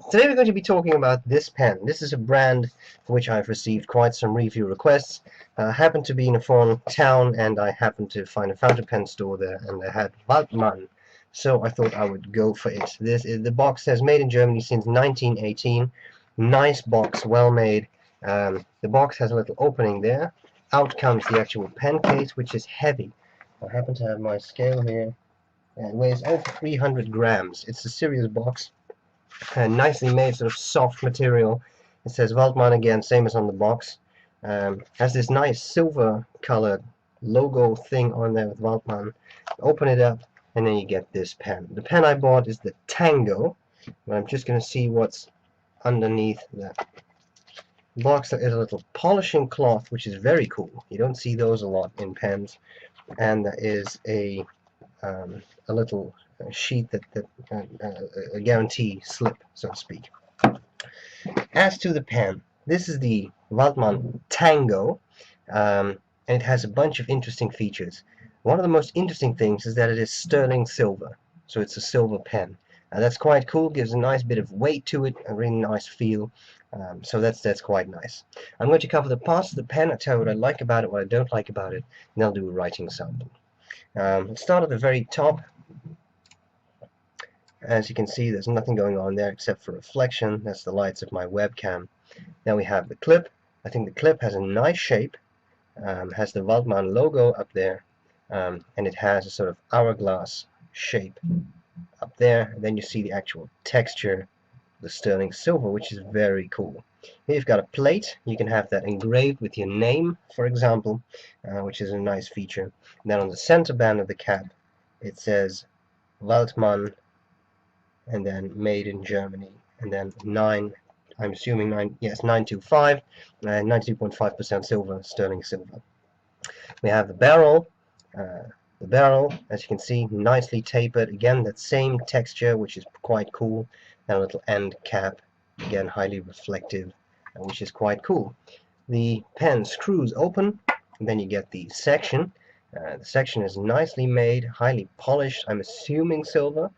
Today we're going to be talking about this pen. This is a brand for which I've received quite some review requests. I happened to be in a foreign town and I happened to find a fountain pen store there, and they had Waldmann, so I thought I would go for it. The box says made in Germany since 1918. Nice box, well made. The box has a little opening there. Out comes the actual pen case, which is heavy. I happen to have my scale here. It weighs over 300 grams. It's a serious box. Nicely made, sort of soft material. It says Waldmann again, same as on the box. Has this nice silver colored logo thing on there with Waldmann. Open it up and then you get this pen. The pen I bought is the Tango, but I'm just going to see what's underneath the box. There is a little polishing cloth, which is very cool. You don't see those a lot in pens. And there is a little sheet a guarantee slip, so to speak. As to the pen, this is the Waldmann Tango, and it has a bunch of interesting features. One of the most interesting things is that it is sterling silver, so it's a silver pen. That's quite cool, gives a nice bit of weight to it, a really nice feel, so that's quite nice. I'm going to cover the parts of the pen. I'll tell you what I like about it, what I don't like about it, and I'll do a writing sample. Let's start at the very top. As you can see, there's nothing going on there except for reflection. That's the lights of my webcam. Now we have the clip. I think the clip has a nice shape, has the Waldmann logo up there, and it has a sort of hourglass shape up there. And then you see the actual texture, the sterling silver, which is very cool. Here you've got a plate. You can have that engraved with your name, for example, which is a nice feature. And then on the center band of the cap, it says Waldmann, and then made in Germany, and then 9, I'm assuming 9, yes, 925, 92.5% silver, sterling silver. We have the barrel. As you can see, nicely tapered. Again, that same texture, which is quite cool. And a little end cap, again, highly reflective, which is quite cool. The pen screws open, and then you get the section. The section is nicely made, highly polished. I'm assuming silver.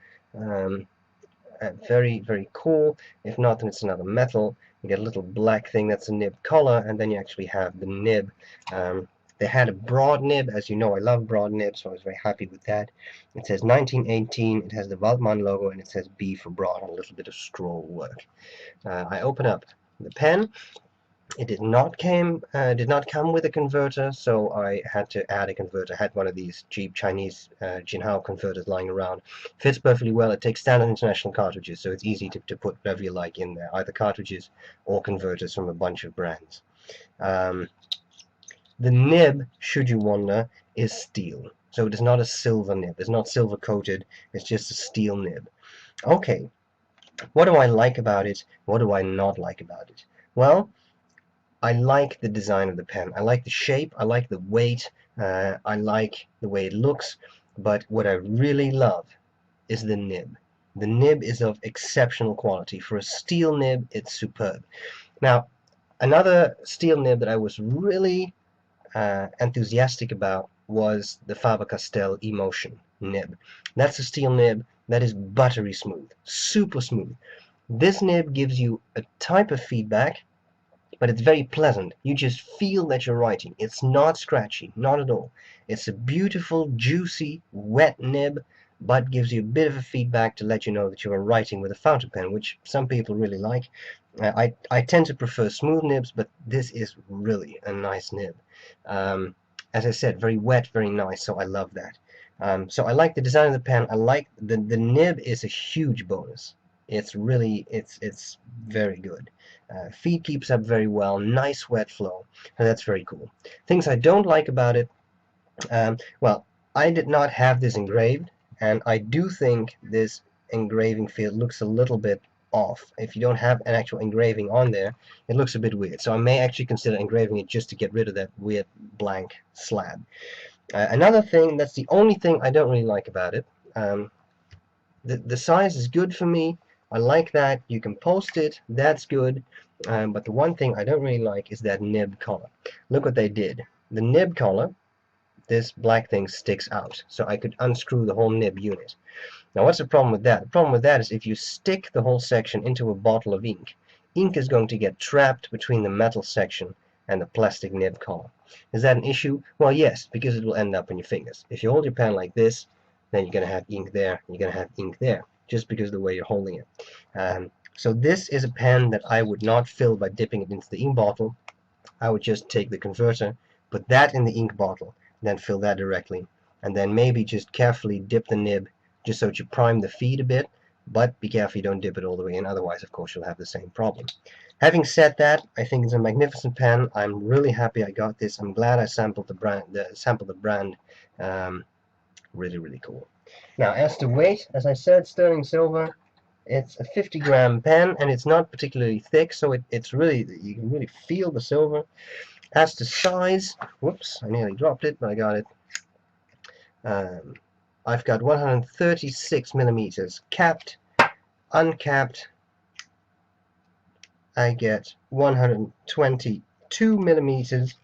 Very, very cool. If not, then it's another metal. You get a little black thing, that's a nib collar, and then you actually have the nib. They had a broad nib. As you know, I love broad nibs, so I was very happy with that. It says 1918, it has the Waldmann logo, and it says B for broad, and a little bit of scroll work. I open up the pen. It did not come with a converter, so I had to add a converter. I had one of these cheap Chinese Jinhao converters lying around. Fits perfectly well. It takes standard international cartridges, so it's easy to put whatever you like in there, either cartridges or converters from a bunch of brands. The nib, should you wonder, is steel. So it is not a silver nib. It's not silver coated. It's just a steel nib. Okay, what do I like about it? What do I not like about it? Well, I like the design of the pen. I like the shape. I like the weight. I like the way it looks. But what I really love is the nib. The nib is of exceptional quality. For a steel nib, it's superb. Now, another steel nib that I was really enthusiastic about was the Faber-Castell Emotion nib. That's a steel nib that is buttery smooth, super smooth. This nib gives you a type of feedback, but it's very pleasant. You just feel that you're writing. It's not scratchy, not at all. It's a beautiful, juicy, wet nib, but gives you a bit of a feedback to let you know that you are writing with a fountain pen, which some people really like. I tend to prefer smooth nibs, but this is really a nice nib. As I said, very wet, very nice, so I love that. So I like the design of the pen. I like the nib is a huge bonus. It's really, it's very good. Feed keeps up very well, nice wet flow, so that's very cool. Things I don't like about it, well, I did not have this engraved, and I do think this engraving field looks a little bit off. If you don't have an actual engraving on there, it looks a bit weird, so I may actually consider engraving it just to get rid of that weird blank slab. Another thing, that's the only thing I don't really like about it, the size is good for me. I like that. You can post it. That's good. But the one thing I don't really like is that nib collar. Look what they did. The nib collar, this black thing sticks out. So I could unscrew the whole nib unit. Now what's the problem with that? The problem with that is if you stick the whole section into a bottle of ink, ink is going to get trapped between the metal section and the plastic nib collar. Is that an issue? Well, yes, because it will end up in your fingers. If you hold your pen like this, then you're going to have ink there, you're going to have ink there, just because of the way you're holding it. So this is a pen that I would not fill by dipping it into the ink bottle. I would just take the converter, put that in the ink bottle, then fill that directly, and then maybe just carefully dip the nib just so that you prime the feed a bit, but be careful you don't dip it all the way in, otherwise of course you'll have the same problem. Having said that, I think it's a magnificent pen. I'm really happy I got this. I'm glad I sampled the brand. Really, really cool. Now, as to weight, as I said, sterling silver. It's a 50-gram pen, and it's not particularly thick, so it's really, you can really feel the silver. As to size, whoops, I nearly dropped it, but I got it. I've got 136 millimeters capped. Uncapped, I get 122 millimeters.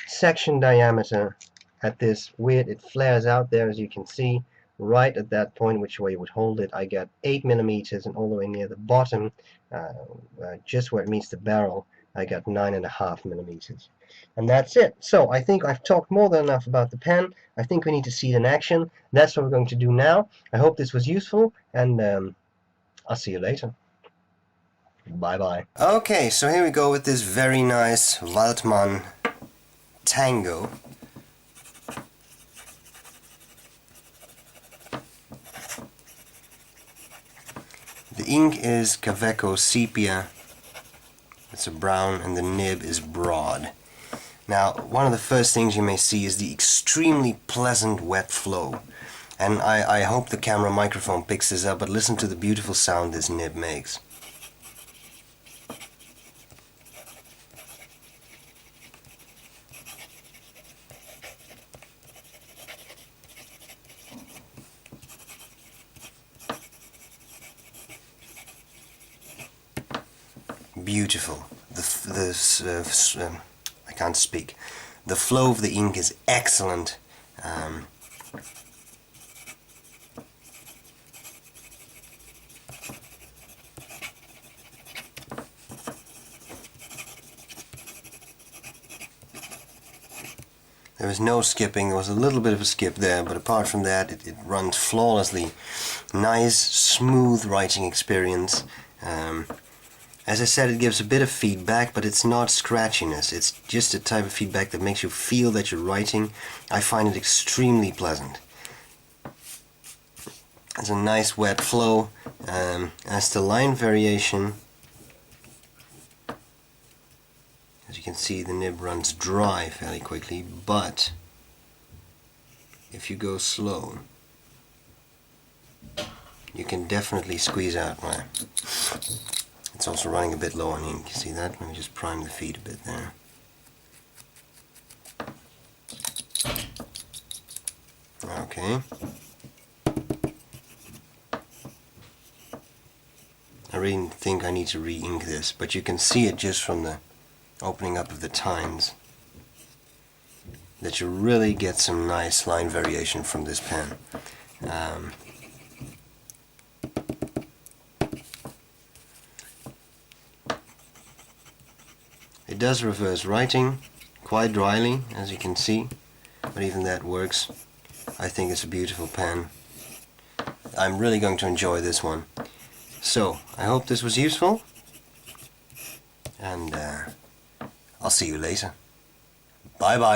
Section diameter at this weird, it flares out there, as you can see. Right at that point, which way you would hold it, I get 8 millimeters, and all the way near the bottom, just where it meets the barrel, I got 9.5 millimeters. And that's it. So I think I've talked more than enough about the pen. I think we need to see it in action. That's what we're going to do now. I hope this was useful, and I'll see you later. Bye-bye. Okay, so here we go with this very nice Waldmann Tango. The ink is Kaweco Sepia, it's a brown, and the nib is broad. Now, one of the first things you may see is the extremely pleasant wet flow. And I hope the camera microphone picks this up, but listen to the beautiful sound this nib makes. Beautiful. I can't speak. The flow of the ink is excellent. There was no skipping. There was a little bit of a skip there, but apart from that, it runs flawlessly. Nice, smooth writing experience. As I said, it gives a bit of feedback, but it's not scratchiness. It's just a type of feedback that makes you feel that you're writing. I find it extremely pleasant. It's a nice wet flow. As to line variation, as you can see, the nib runs dry fairly quickly, but if you go slow, you can definitely squeeze out. It's also running a bit low on ink. You see that? Let me just prime the feed a bit there. Okay. I really think I need to re-ink this, but you can see it just from the opening up of the tines that you really get some nice line variation from this pen. It does reverse writing quite dryly, as you can see, but even that works. I think it's a beautiful pen. I'm really going to enjoy this one. So, I hope this was useful, and I'll see you later. Bye bye.